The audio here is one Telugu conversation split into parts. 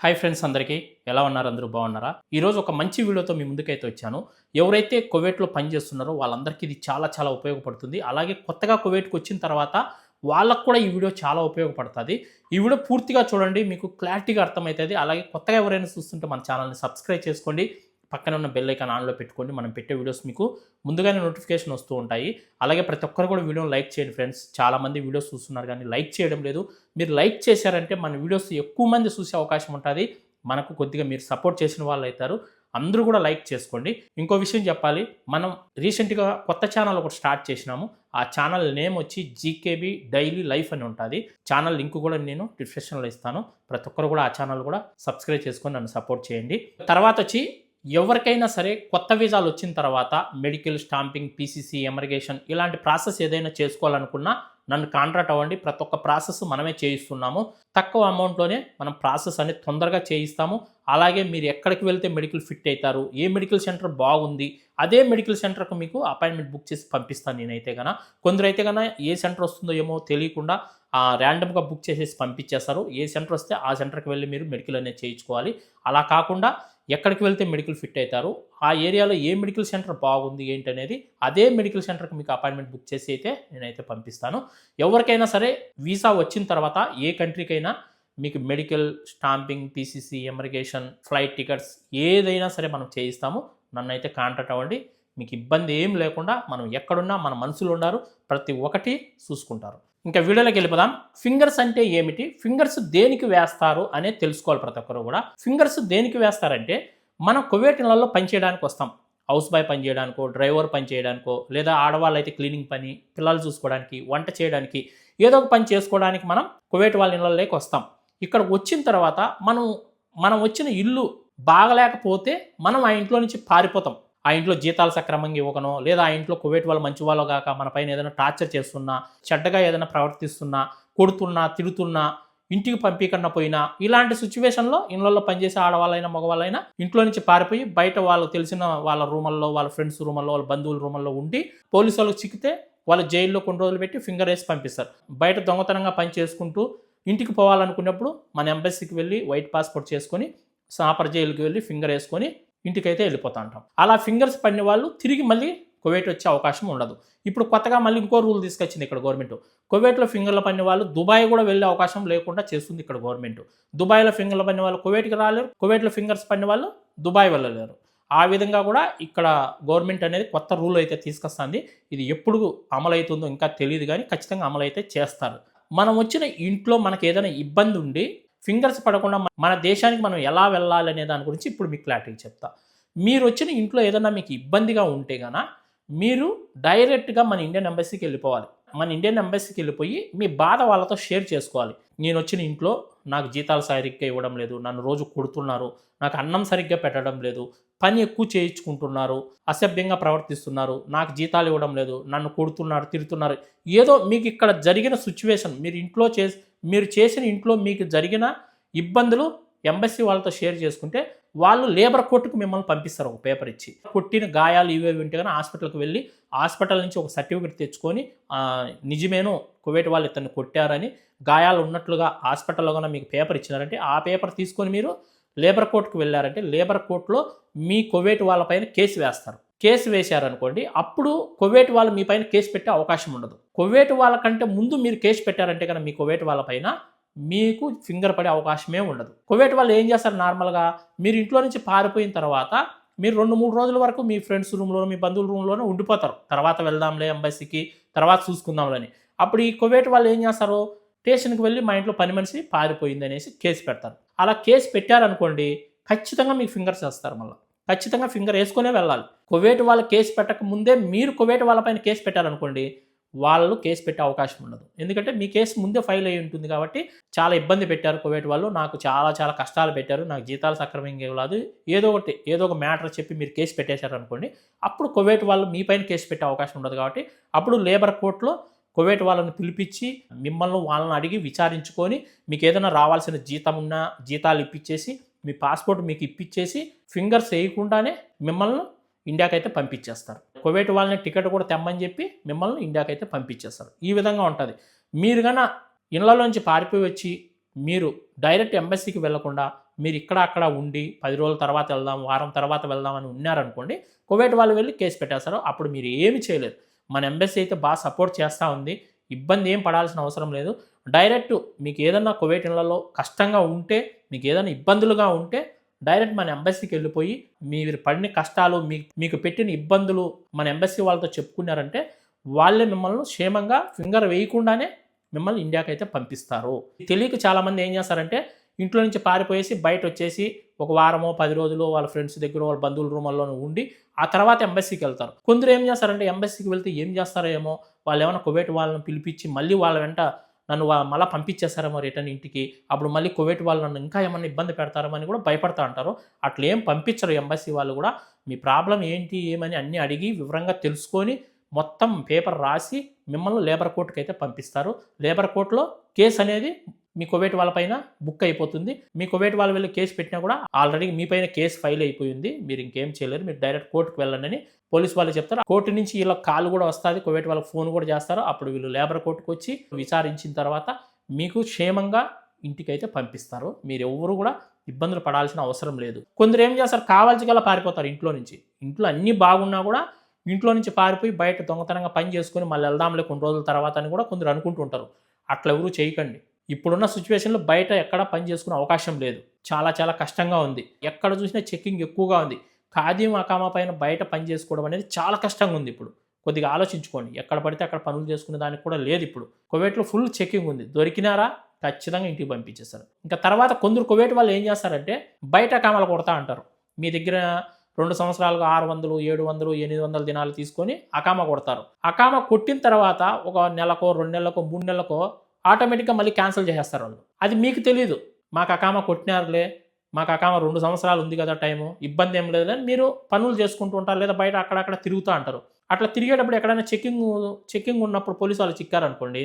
హాయ్ ఫ్రెండ్స్ అందరికీ ఎలా ఉన్నారు? అందరూ బాగున్నారా? ఈరోజు ఒక మంచి వీడియోతో మీ ముందుకైతే వచ్చాను. ఎవరైతే కువైట్‌లో పనిచేస్తున్నారో వాళ్ళందరికీ ఇది చాలా చాలా ఉపయోగపడుతుంది. అలాగే కొత్తగా కువైట్‌కి వచ్చిన తర్వాత వాళ్ళకి కూడా ఈ వీడియో చాలా ఉపయోగపడతది. ఈ వీడియో పూర్తిగా చూడండి, మీకు క్లారిటీగా అర్థమైతది. అలాగే కొత్తగా ఎవరైనా చూస్తుంటే మన ఛానల్‌ని సబ్స్క్రైబ్ చేసుకోండి. పక్కనే ఉన్న బెల్ ఐకాన్ ఆన్‌లో పెట్టుకోండి. మనం పెట్టే వీడియోస్ మీకు ముందుగానే నోటిఫికేషన్ వస్తూ ఉంటాయి. అలాగే ప్రతి ఒక్కరు కూడా వీడియోని లైక్ చేయండి ఫ్రెండ్స్. చాలామంది వీడియోస్ చూస్తున్నారు కానీ లైక్ చేయడం లేదు. మీరు లైక్ చేశారంటే మన వీడియోస్ ఎక్కువ మంది చూసే అవకాశం ఉంటుంది. మనకు కొద్దిగా మీరు సపోర్ట్ చేసిన వాళ్ళు అవుతారు. అందరూ కూడా లైక్ చేసుకోండి. ఇంకో విషయం చెప్పాలి, మనం రీసెంట్‌గా కొత్త ఛానల్ ఒకటి స్టార్ట్ చేసినాము. ఆ ఛానల్ నేమ్ వచ్చి జీకేబీ డైలీ లైఫ్ అని ఉంటుంది. ఛానల్ లింక్ కూడా నేను డిస్క్రిప్షన్‌లో ఇస్తాను. ప్రతి ఒక్కరు కూడా ఆ ఛానల్ కూడా సబ్స్క్రైబ్ చేసుకొని నన్ను సపోర్ట్ చేయండి. తర్వాత వచ్చి ఎవరికైనా సరే కొత్త వీసాలు వచ్చిన తర్వాత మెడికల్, స్టాంపింగ్, పీసీసీ, ఎమర్గేషన్ ఇలాంటి ప్రాసెస్ ఏదైనా చేసుకోవాలనుకున్నా నన్ను కాంటాక్ట్ అవ్వండి. ప్రతి ఒక్క ప్రాసెస్ మనమే చేయిస్తున్నాము. తక్కువ అమౌంట్‌లోనే మనం ప్రాసెస్ అనేది తొందరగా చేయిస్తాము. అలాగే మీరు ఎక్కడికి వెళ్తే మెడికల్ ఫిట్ అవుతారు, ఏ మెడికల్ సెంటర్ బాగుంది, అదే మెడికల్ సెంటర్‌కి మీకు అపాయింట్మెంట్ బుక్ చేసి పంపిస్తాను నేనైతే గన. కొందరైతే గన ఏ సెంటర్ వస్తుందో ఏమో తెలియకుండా ర్యాండమ్‌గా బుక్ చేసేసి పంపించేస్తారు. ఏ సెంటర్ వస్తే ఆ సెంటర్‌కి వెళ్ళి మీరు మెడికల్ అనేది చేయించుకోవాలి. అలా కాకుండా ఎక్కడికి వెళ్తే మెడికల్ ఫిట్ అవుతారు, ఆ ఏరియాలో ఏ మెడికల్ సెంటర్ బాగుంది ఏంటనేది అదే మెడికల్ సెంటర్కి మీకు అపాయింట్మెంట్ బుక్ చేసి అయితే నేనైతే పంపిస్తాను. ఎవరికైనా సరే వీసా వచ్చిన తర్వాత ఏ కంట్రీకైనా మీకు medical, stamping, PCC, emigration, flight tickets ఏదైనా సరే మనం చేయిస్తాము. నన్నైతే కాంటాక్ట్ అవ్వండి. మీకు ఇబ్బంది ఏం లేకుండా మనం ఎక్కడున్నా మన మనుషులు ఉన్నారు, ప్రతి ఒక్కటి చూసుకుంటారు. ఇంకా వీడియోలోకి వెళ్ళిపోదాం. ఫింగర్స్ అంటే ఏమిటి, ఫింగర్స్ దేనికి వేస్తారు అనేది తెలుసుకోవాలి ప్రతి ఒక్కరు కూడా. ఫింగర్స్ దేనికి వేస్తారంటే, మనం కువైట్ ఇళ్లలో పనిచేయడానికి వస్తాం. హౌస్ బాయ్ పని చేయడానికో, డ్రైవర్ పని చేయడానికో, లేదా ఆడవాళ్ళు అయితే క్లీనింగ్ పని, పిల్లలు చూసుకోవడానికి, వంట చేయడానికి, ఏదో ఒక పని చేసుకోవడానికి మనం కువైట్ వాళ్ళ ఇళ్ళలోకి వస్తాం. ఇక్కడ వచ్చిన తర్వాత మనం వచ్చిన ఇల్లు బాగలేకపోతే మనం ఆ ఇంట్లో నుంచి పారిపోతాం. ఆ ఇంట్లో జీతాలు సక్రమంగా ఇవ్వకనో, లేదా ఆ ఇంట్లో కువైట్ వాళ్ళు మంచి వాళ్ళు కాక మన పైన ఏదైనా టార్చర్ చేస్తున్నా, చెడ్డగా ఏదైనా ప్రవర్తిస్తున్నా, కొడుతున్నా, తిడుతున్నా, ఇంటికి పంపించకుండా పోయినా, ఇలాంటి సిచ్యువేషన్లో ఇళ్లలో పనిచేసే ఆడవాళ్ళైనా మగవాళ్ళైనా ఇంట్లో నుంచి పారిపోయి బయట వాళ్ళకు తెలిసిన వాళ్ళ రూమల్లో, వాళ్ళ ఫ్రెండ్స్ రూమల్లో, వాళ్ళ బంధువుల రూమల్లో ఉండి పోలీసు వాళ్ళకి చిక్కితే వాళ్ళు జైల్లో కొన్ని రోజులు పెట్టి ఫింగర్ వేసి పంపిస్తారు. బయట దొంగతనంగా పని చేసుకుంటూ ఇంటికి పోవాలనుకున్నప్పుడు మన ఎంబసీకి వెళ్ళి వైట్ పాస్పోర్ట్ చేసుకొని సాపర్ జైలుకి వెళ్ళి ఫింగర్ వేసుకొని ఇంటికైతే వెళ్ళిపోతూ ఉంటాం. అలా ఫింగర్స్ పడిన వాళ్ళు తిరిగి మళ్ళీ కువైట్ వచ్చే అవకాశం ఉండదు. ఇప్పుడు కొత్తగా మళ్ళీ ఇంకో రూల్ తీసుకొచ్చింది ఇక్కడ గవర్నమెంట్. కువైట్లో ఫింగర్లు పడిన వాళ్ళు దుబాయ్ కూడా వెళ్ళే అవకాశం లేకుండా చేస్తుంది ఇక్కడ గవర్నమెంట్. దుబాయ్లో ఫింగర్లు పడిన వాళ్ళు కువైట్కి రాలేరు, కువైట్లో ఫింగర్స్ పడిన వాళ్ళు దుబాయ్ వెళ్ళలేరు. ఆ విధంగా కూడా ఇక్కడ గవర్నమెంట్ అనేది కొత్త రూల్ అయితే తీసుకొస్తుంది. ఇది ఎప్పుడు అమలవుతుందో ఇంకా తెలియదు కానీ ఖచ్చితంగా అమలైతే చేస్తారు. మనం వచ్చిన ఇంట్లో మనకు ఏదైనా ఇబ్బంది ఉండి ఫింగర్స్ పడకుండా మన దేశానికి మనం ఎలా వెళ్ళాలనే దాని గురించి ఇప్పుడు మీకు క్లారిటీ చెప్తా. మీరు వచ్చిన ఇంట్లో ఏదైనా మీకు ఇబ్బందిగా ఉంటే గన మీరు డైరెక్ట్గా మన ఇండియన్ ఎంబసీకి వెళ్ళిపోవాలి. మన ఇండియన్ ఎంబసీకి వెళ్ళిపోయి మీ బాధ వాళ్ళతో షేర్ చేసుకోవాలి. నేను వచ్చిన ఇంట్లో నాకు జీతాలు సరిగ్గా ఇవ్వడం లేదు, నన్ను రోజు కొడుతున్నారు, నాకు అన్నం సరిగ్గా పెట్టడం లేదు, పని ఎక్కువ చేయించుకుంటున్నారు, అసభ్యంగా ప్రవర్తిస్తున్నారు, నాకు జీతాలు ఇవ్వడం లేదు, నన్ను కొడుతున్నారు, తిడుతున్నారు, ఏదో మీకు ఇక్కడ జరిగిన సిచ్యువేషన్ మీరు చేసిన ఇంట్లో మీకు జరిగిన ఇబ్బందులు ఎంబసీ వాళ్ళతో షేర్ చేసుకుంటే వాళ్ళు లేబర్ కోర్టుకు మిమ్మల్ని పంపిస్తారు ఒక పేపర్ ఇచ్చి. కొట్టిన గాయాలు ఇవేవి ఉంటే కానీ హాస్పిటల్కి వెళ్ళి హాస్పిటల్ నుంచి ఒక సర్టిఫికేట్ తెచ్చుకొని నిజమేనో కువైట్ వాళ్ళు ఇతన్ని కొట్టారని, గాయాలు ఉన్నట్లుగా హాస్పిటల్లో కూడా మీకు పేపర్ ఇచ్చినారంటే ఆ పేపర్ తీసుకొని మీరు లేబర్ కోర్టుకు వెళ్ళారంటే లేబర్ కోర్టులో మీ కువైట్ వాళ్ళపైన కేసు వేస్తారు. కేసు వేశారనుకోండి, అప్పుడు కువైట్ వాళ్ళు మీ పైన కేసు పెట్టే అవకాశం ఉండదు. కువైట్ వాళ్ళకంటే ముందు మీరు కేసు పెట్టారంటే కనుక మీ కువైట్ వాళ్ళపైన మీకు ఫింగర్ పడే అవకాశమే ఉండదు. కువైట్ వాళ్ళు ఏం చేస్తారు, నార్మల్గా మీరు ఇంట్లో నుంచి పారిపోయిన తర్వాత మీరు 2-3 రోజుల వరకు మీ ఫ్రెండ్స్ రూమ్లోనో, మీ బంధువుల రూమ్లోనో ఉండిపోతారు. తర్వాత వెళ్దాంలే ఎంబసీకి, తర్వాత చూసుకుందాంలని. అప్పుడు ఈ కువైట్ వాళ్ళు ఏం చేస్తారు, స్టేషన్కి వెళ్ళి మా ఇంట్లో పని మనిషి పారిపోయింది అనేసి కేసు పెడతారు. అలా కేసు పెట్టారనుకోండి, ఖచ్చితంగా మీకు ఫింగర్స్ వేస్తారు. మళ్ళీ ఖచ్చితంగా ఫింగర్ వేసుకునే వెళ్ళాలి. కువైట్ వాళ్ళ కేసు పెట్టక ముందే మీరు కువైట్ వాళ్ళపైన కేసు పెట్టారనుకోండి, వాళ్ళు కేసు పెట్టే అవకాశం ఉండదు. ఎందుకంటే మీ కేసు ముందే ఫైల్ అయ్యి ఉంటుంది కాబట్టి చాలా ఇబ్బంది పెట్టారు కువైట్ వాళ్ళు, నాకు చాలా చాలా కష్టాలు పెట్టారు, నాకు జీతాలు సక్రమంగా ఇవ్వలేదు, ఏదో ఒక మ్యాటర్ చెప్పి మీరు కేసు పెట్టేశారనుకోండి, అప్పుడు కువైట్ వాళ్ళు మీ పైన కేసు పెట్టే అవకాశం ఉండదు. కాబట్టి అప్పుడు లేబర్ కోర్టులో కువైట్ వాళ్ళని పిలిపించి మిమ్మల్ని వాళ్ళని అడిగి విచారించుకొని మీకు ఏదైనా రావాల్సిన జీతం ఉన్నా జీతాలు ఇప్పించేసి మీ పాస్పోర్ట్ మీకు ఇప్పించేసి ఫింగర్స్ వేయకుండానే మిమ్మల్ని ఇండియాకి అయితే పంపించేస్తారు. కువైట్ వాళ్ళని టికెట్ కూడా తెమ్మని చెప్పి మిమ్మల్ని ఇండియాకి అయితే పంపించేస్తారు. ఈ విధంగా ఉంటుంది. మీరు కన్నా ఇళ్లలోంచి పారిపోయి వచ్చి మీరు డైరెక్ట్ ఎంబసీకి వెళ్లకుండా మీరు ఇక్కడ అక్కడ ఉండి 10 రోజుల తర్వాత వెళ్దాం, వారం తర్వాత వెళ్దాం అని ఉన్నారనుకోండి, కువైట్ వాళ్ళు వెళ్ళి కేసు పెట్టేస్తారు. అప్పుడు మీరు ఏమి చేయలేరు. మన ఎంబసీ అయితే బాగా సపోర్ట్ చేస్తూ ఉంది. ఇబ్బంది ఏం పడాల్సిన అవసరం లేదు. డైరెక్ట్ మీకు ఏదన్నా కువైట్ ఇళ్లలో కష్టంగా ఉంటే, మీకు ఏదైనా ఇబ్బందులుగా ఉంటే డైరెక్ట్ మన ఎంబసీకి వెళ్ళిపోయి మీరు పడిన కష్టాలు, మీకు పెట్టిన ఇబ్బందులు మన ఎంబసీ వాళ్ళతో చెప్పుకున్నారంటే వాళ్ళే మిమ్మల్ని క్షేమంగా ఫింగర్ వేయకుండానే మిమ్మల్ని ఇండియాకి అయితే పంపిస్తారు. తెలియక చాలామంది ఏం చేస్తారంటే ఇంట్లో నుంచి పారిపోయేసి బయట వచ్చేసి ఒక వారమో 10 రోజులు వాళ్ళ ఫ్రెండ్స్ దగ్గర వాళ్ళ బంధువుల రూమల్లోనే ఉండి ఆ తర్వాత ఎంబసీకి వెళ్తారు. కొందరు ఏం చేస్తారంటే ఎంబసీకి వెళ్తే ఏం చేస్తారో ఏమో, వాళ్ళు ఏమైనా కువైట్ వాళ్ళని పిలిపించి మళ్ళీ వాళ్ళ వెంట నన్ను మళ్ళీ పంపించేస్తారేమో రిటర్న్ ఇంటికి, అప్పుడు మళ్ళీ కువైట్ వాళ్ళు నన్ను ఇంకా ఏమన్నా ఇబ్బంది పెడతారేమో అని కూడా భయపడతా అంటారు. అట్లా ఏం పంపించరు ఎంబసీ వాళ్ళు కూడా. మీ ప్రాబ్లం ఏంటి ఏమని అన్నీ అడిగి వివరంగా తెలుసుకొని మొత్తం పేపర్ రాసి మిమ్మల్ని లేబర్ కోర్టుకి అయితే పంపిస్తారు. లేబర్ కోర్టులో కేసు అనేది మీ కువైట్ వాళ్ళపైన బుక్ అయిపోతుంది. మీ కువైట్ వాళ్ళు వెళ్ళి కేసు పెట్టినా కూడా ఆల్రెడీ మీ పైన కేసు ఫైల్ అయిపోయింది, మీరు ఇంకేం చేయలేరు, మీరు డైరెక్ట్ కోర్టుకు వెళ్ళండి అని పోలీస్ వాళ్ళు చెప్తారు. కోర్టు నుంచి వీళ్ళ కాల్ కూడా వస్తుంది, కువైట్ వాళ్ళకి ఫోన్ కూడా చేస్తారు. అప్పుడు వీళ్ళు లేబర్ కోర్టుకు వచ్చి విచారించిన తర్వాత మీకు క్షేమంగా ఇంటికి అయితే పంపిస్తారు. మీరు ఎవరు కూడా ఇబ్బందులు పడాల్సిన అవసరం లేదు. కొందరు ఏం చేస్తారు, కావాల్సి గల పారిపోతారు ఇంట్లో నుంచి. ఇంట్లో అన్నీ బాగున్నా కూడా ఇంట్లో నుంచి పారిపోయి బయట దొంగతనంగా పని చేసుకొని మళ్ళీ వెళ్దాంలే కొన్ని రోజుల తర్వాత అని కూడా కొందరు అనుకుంటుంటారు. అట్లా ఎవరు చేయకండి. ఇప్పుడున్న సిచ్యువేషన్లో బయట ఎక్కడ పని చేసుకునే అవకాశం లేదు. చాలా చాలా కష్టంగా ఉంది. ఎక్కడ చూసినా చెక్కింగ్ ఎక్కువగా ఉంది. ఖాదీ మకామా పైన బయట పని చేసుకోవడం అనేది చాలా కష్టంగా ఉంది. ఇప్పుడు కొద్దిగా ఆలోచించుకోండి. ఎక్కడ పడితే అక్కడ పనులు చేసుకునే దానికి కూడా లేదు. ఇప్పుడు కువైట్లో ఫుల్ చెక్కింగ్ ఉంది. దొరికినారా ఖచ్చితంగా ఇంటికి పంపించేస్తారు. ఇంకా తర్వాత కొందరు కువైట్ వాళ్ళు ఏం చేస్తారంటే బయట కామాలు కొడతా అంటారు. మీ దగ్గర 2 సంవత్సరాలుగా 600, 700, 800 దినాలు తీసుకొని అకామా కొడతారు. అకామా కొట్టిన తర్వాత ఒక నెలకో 2 నెలలకో 3 నెలలకో ఆటోమేటిక్గా మళ్ళీ క్యాన్సిల్ చేసేస్తారు వాళ్ళు. అది మీకు తెలియదు. మాకు అకామా కొట్టినారులే, మాకు అకామా 2 సంవత్సరాలు ఉంది కదా టైము, ఇబ్బంది ఏం లేదు అని మీరు పనులు చేసుకుంటూ ఉంటారు, లేదా బయట అక్కడక్కడ తిరుగుతూ అంటారు. అట్లా తిరిగేటప్పుడు ఎక్కడైనా చెక్కింగ్ ఉన్నప్పుడు పోలీసు వాళ్ళు చిక్కారనుకోండి,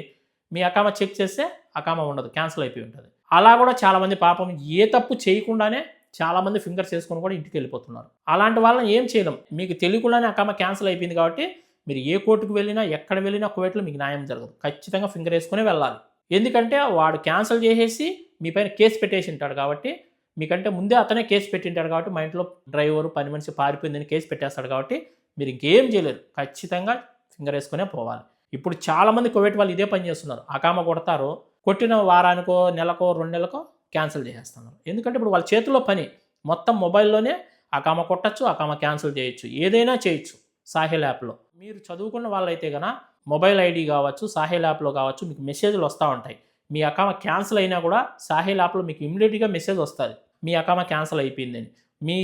మీ అకామా చెక్ చేస్తే అకామా ఉండదు, క్యాన్సిల్ అయిపోయి ఉంటుంది. అలా కూడా చాలామంది పాపం ఏ తప్పు చేయకుండానే చాలామంది ఫింగర్స్ వేసుకొని కూడా ఇంటికి వెళ్ళిపోతున్నారు. అలాంటి వాళ్ళని ఏం చేయలేం. మీకు తెలియకుండానే అకామా క్యాన్సిల్ అయిపోయింది కాబట్టి మీరు ఏ కోర్టుకు వెళ్ళినా ఎక్కడ వెళ్ళినా కువైట్లో మీకు న్యాయం జరగదు. ఖచ్చితంగా ఫింగర్ వేసుకునే వెళ్ళాలి. ఎందుకంటే వాడు క్యాన్సిల్ చేసేసి మీ పైన కేసు పెట్టేసి ఉంటాడు కాబట్టి, మీకంటే ముందే అతనే కేసు పెట్టింటాడు కాబట్టి, మా ఇంట్లో డ్రైవరు పని మనిషి పారిపోయిందని కేసు పెట్టేస్తాడు కాబట్టి మీరు ఇంకేం చేయలేరు. ఖచ్చితంగా ఫింగర్ వేసుకునే పోవాలి. ఇప్పుడు చాలామంది కువైట్ వాళ్ళు ఇదే పని చేస్తున్నారు. అకామా కొడతారు, కొట్టిన వారానికో నెలకో 2 నెలలకో క్యాన్సిల్ చేసేస్తున్నారు. ఎందుకంటే ఇప్పుడు వాళ్ళ చేతిలో పని మొత్తం మొబైల్లోనే అకామా కొట్టచ్చు, అకామా క్యాన్సిల్ చేయొచ్చు, ఏదైనా చేయొచ్చు సాహిల్ యాప్లో. మీరు చదువుకున్న వాళ్ళైతే కనుక మొబైల్ ఐడి కావచ్చు, సాహిల్ యాప్లో కావచ్చు, మీకు మెసేజ్లు వస్తూ ఉంటాయి. మీ అకామా క్యాన్సిల్ అయినా కూడా సాహిల్ యాప్లో మీకు ఇమ్మీడియట్గా మెసేజ్ వస్తుంది, మీ అకామా క్యాన్సిల్ అయిపోయిందని. మీ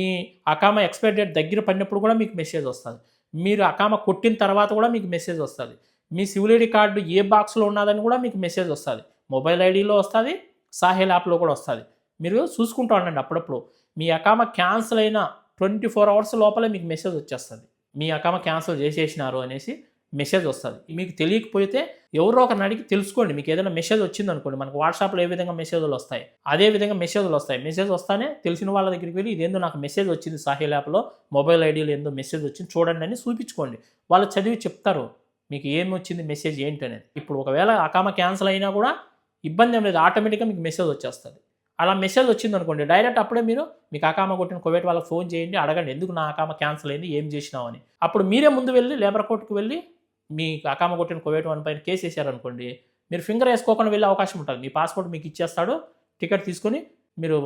అకామా ఎక్స్పైర్ డేట్ దగ్గర పడినప్పుడు కూడా మీకు మెసేజ్ వస్తుంది. మీరు అకామా కొట్టిన తర్వాత కూడా మీకు మెసేజ్ వస్తుంది. మీ సివిల్ ఐడి కార్డు ఏ బాక్స్లో ఉన్నదని కూడా మీకు మెసేజ్ వస్తుంది. మొబైల్ ఐడిలో వస్తుంది, సాహిల్ యాప్లో కూడా వస్తుంది. మీరు చూసుకుంటూ ఉండండి. అప్పుడప్పుడు మీ అకామా క్యాన్సిల్ అయిన 24 అవర్స్ లోపలే మీకు మెసేజ్ వచ్చేస్తుంది, మీ అకామా క్యాన్సిల్ చేసేసినారు అనేసి మెసేజ్ వస్తుంది. మీకు తెలియకపోతే ఎవరో ఒకరిని అడిగి తెలుసుకోండి. మీకు ఏదైనా మెసేజ్ వచ్చింది అనుకోండి, మనకు వాట్సాప్లో ఏ విధంగా మెసేజ్లు వస్తాయి అదే విధంగా మెసేజ్లు వస్తాయి. మెసేజ్ వస్తానే తెలిసిన వాళ్ళ దగ్గరికి వెళ్ళి ఇదేందో నాకు మెసేజ్ వచ్చింది సాహిల్ యాప్లో, మొబైల్ ఐడిలో ఏందో మెసేజ్ వచ్చింది చూడండి అని చూపించుకోండి. వాళ్ళు చదివి చెప్తారు మీకు ఏమి వచ్చింది మెసేజ్ ఏంటి అనేది. ఇప్పుడు ఒకవేళ అకామా క్యాన్సిల్ అయినా కూడా ఇబ్బంది ఏం లేదు, ఆటోమేటిక్గా మీకు మెసేజ్ వచ్చేస్తుంది. అలా మెసేజ్ వచ్చింది అనుకోండి, డైరెక్ట్ అప్పుడే మీరు మీకు అకామా కొట్టిన కువైట్ వాళ్ళకి ఫోన్ చేయండి, అడగండి ఎందుకు నా అకామా క్యాన్సిల్ అయింది, ఏం చేసినావు అని. అప్పుడు మీరే ముందు వెళ్ళి లేబర్ కోర్టుకు వెళ్ళి మీ అకామా కొట్టిన కువైట్ వాళ్ళ పైన కేసు వేసారనుకోండి, మీరు ఫింగర్ వేసుకోకుండా వెళ్ళే అవకాశం ఉంటుంది. మీ పాస్పోర్ట్ మీకు ఇచ్చేస్తాడు, టికెట్ తీసుకొని మీరు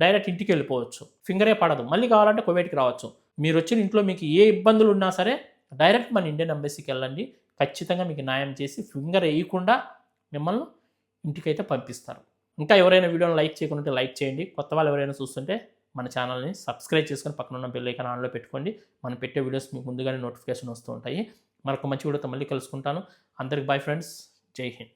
డైరెక్ట్ ఇంటికి వెళ్ళిపోవచ్చు. ఫింగరే పడదు, మళ్ళీ కావాలంటే కువైట్కి రావచ్చు. మీరు వచ్చిన ఇంట్లో మీకు ఏ ఇబ్బందులు ఉన్నా సరే డైరెక్ట్ మన ఇండియన్ ఎంబసీకి వెళ్ళండి. ఖచ్చితంగా మీకు న్యాయం చేసి ఫింగర్ వేయకుండా మిమ్మల్ని ఇంటికైతే పంపిస్తారు. ఇంకా ఎవరైనా వీడియోని లైక్ చేయకుండా లైక్ చేయండి. కొత్త వాళ్ళు ఎవరైనా చూస్తుంటే మన ఛానల్ని సబ్స్క్రైబ్ చేసుకొని పక్కన ఉన్న బెల్ ఐకాన్ ఆన్లో పెట్టుకోండి. మనం పెట్టే వీడియోస్ మీకు ముందుగానే నోటిఫికేషన్ వస్తూ ఉంటాయి. మరొక మంచి వీడియోతో మళ్ళీ కలుసుకుంటాను. అందరికి బాయ్ ఫ్రెండ్స్, జై హింద్.